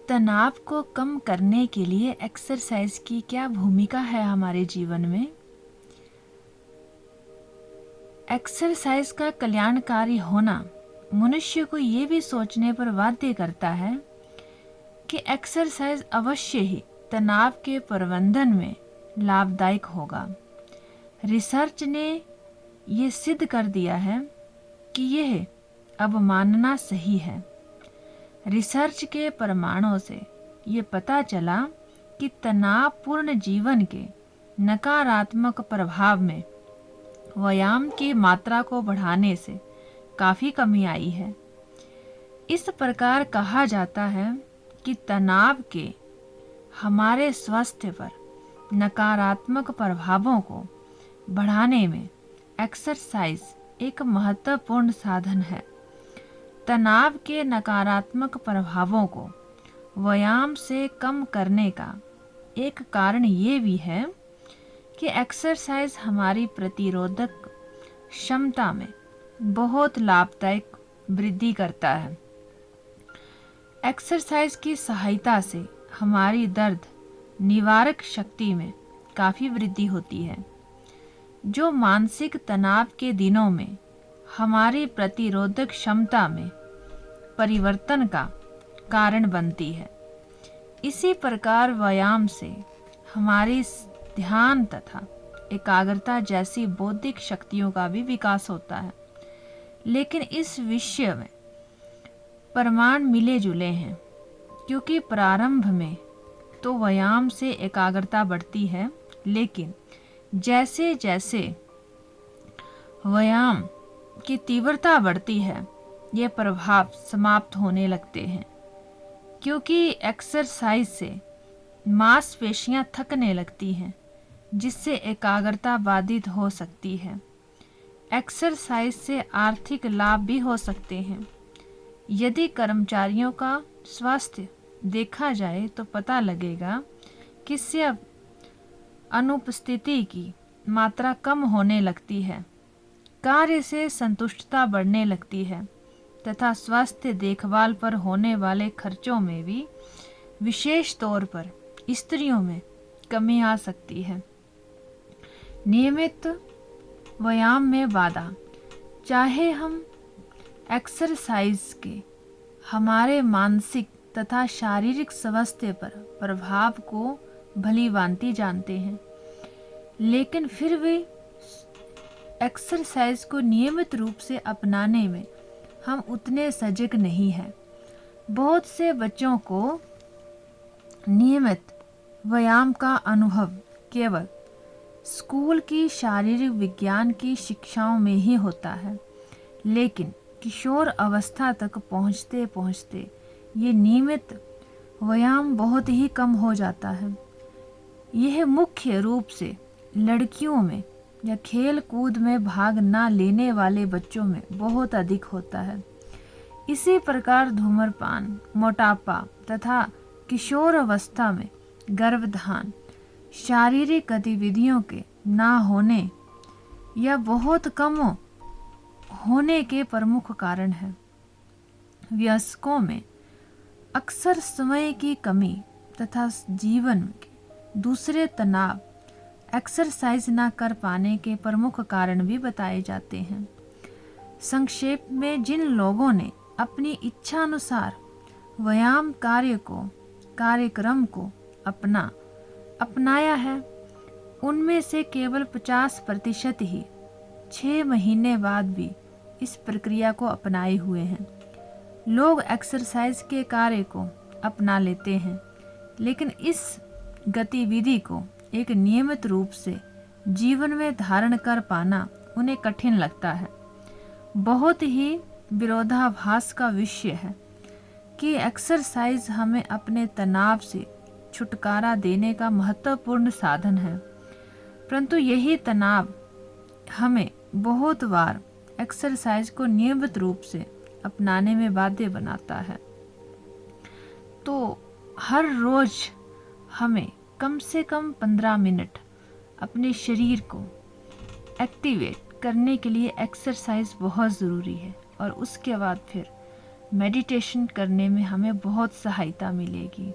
तनाव को कम करने के लिए एक्सरसाइज की क्या भूमिका है हमारे जीवन में? एक्सरसाइज का कल्याणकारी होना मनुष्य को ये भी सोचने पर बाध्य करता है कि एक्सरसाइज अवश्य ही तनाव के प्रबंधन में लाभदायक होगा। रिसर्च ने ये सिद्ध कर दिया है कि यह अब मानना सही है। रिसर्च के प्रमाणों से ये पता चला कि तनावपूर्ण जीवन के नकारात्मक प्रभाव में व्यायाम की मात्रा को बढ़ाने से काफ़ी कमी आई है। इस प्रकार कहा जाता है कि तनाव के हमारे स्वास्थ्य पर नकारात्मक प्रभावों को बढ़ाने में एक्सरसाइज एक महत्वपूर्ण साधन है। तनाव के नकारात्मक प्रभावों को व्यायाम से कम करने का एक कारण ये भी है कि एक्सरसाइज हमारी प्रतिरोधक क्षमता में बहुत लाभदायक वृद्धि करता है। एक्सरसाइज की सहायता से हमारी दर्द निवारक शक्ति में काफ़ी वृद्धि होती है, जो मानसिक तनाव के दिनों में हमारी प्रतिरोधक क्षमता में परिवर्तन का कारण बनती है। इसी प्रकार व्यायाम से हमारी ध्यान तथा एकाग्रता जैसी बौद्धिक शक्तियों का भी विकास होता है। लेकिन इस विषय में प्रमाण मिले जुले हैं, क्योंकि प्रारंभ में तो व्यायाम से एकाग्रता बढ़ती है, लेकिन जैसे जैसे व्यायाम की तीव्रता बढ़ती है ये प्रभाव समाप्त होने लगते हैं, क्योंकि एक्सरसाइज से मांसपेशियां थकने लगती हैं, जिससे एकाग्रता बाधित हो सकती है। एक्सरसाइज से आर्थिक लाभ भी हो सकते हैं। यदि कर्मचारियों का स्वास्थ्य देखा जाए तो पता लगेगा कि इससे अनुपस्थिति की मात्रा कम होने लगती है, कार्य से संतुष्टता बढ़ने लगती है तथा स्वास्थ्य देखभाल पर होने वाले खर्चों में भी विशेष तौर पर स्त्रियों में कमी आ सकती है। नियमित व्यायाम में बाधा, चाहे हम एक्सरसाइज के हमारे मानसिक तथा शारीरिक स्वास्थ्य पर प्रभाव को भली भांति जानते हैं, लेकिन फिर भी एक्सरसाइज को नियमित रूप से अपनाने में हम उतने सजग नहीं हैं। बहुत से बच्चों को नियमित व्यायाम का अनुभव केवल स्कूल की शारीरिक विज्ञान की शिक्षाओं में ही होता है, लेकिन किशोर अवस्था तक पहुँचते पहुँचते ये नियमित व्यायाम बहुत ही कम हो जाता है। यह मुख्य रूप से लड़कियों में या खेल कूद में भाग ना लेने वाले बच्चों में बहुत अधिक होता है। इसी प्रकार धूम्रपान, मोटापा तथा किशोर अवस्था में गर्भाधान शारीरिक गतिविधियों के ना होने या बहुत कम होने के प्रमुख कारण है। वयस्कों में अक्सर समय की कमी तथा जीवन के दूसरे तनाव एक्सरसाइज ना कर पाने के प्रमुख कारण भी बताए जाते हैं। संक्षेप में, जिन लोगों ने अपनी इच्छा अनुसार व्यायाम कार्यक्रम को अपनाया है, उनमें से केवल 50% ही 6 महीने बाद भी इस प्रक्रिया को अपनाए हुए हैं। लोग एक्सरसाइज के कार्य को अपना लेते हैं, लेकिन इस गतिविधि को एक नियमित रूप से जीवन में धारण कर पाना उन्हें कठिन लगता है। बहुत ही विरोधाभास का विषय है कि एक्सरसाइज हमें अपने तनाव से छुटकारा देने का महत्वपूर्ण साधन है, परंतु यही तनाव हमें बहुत बार एक्सरसाइज को नियमित रूप से अपनाने में बाध्य बनाता है। तो हर रोज हमें कम से कम 15 मिनट अपने शरीर को एक्टिवेट करने के लिए एक्सरसाइज बहुत ज़रूरी है, और उसके बाद फिर मेडिटेशन करने में हमें बहुत सहायता मिलेगी।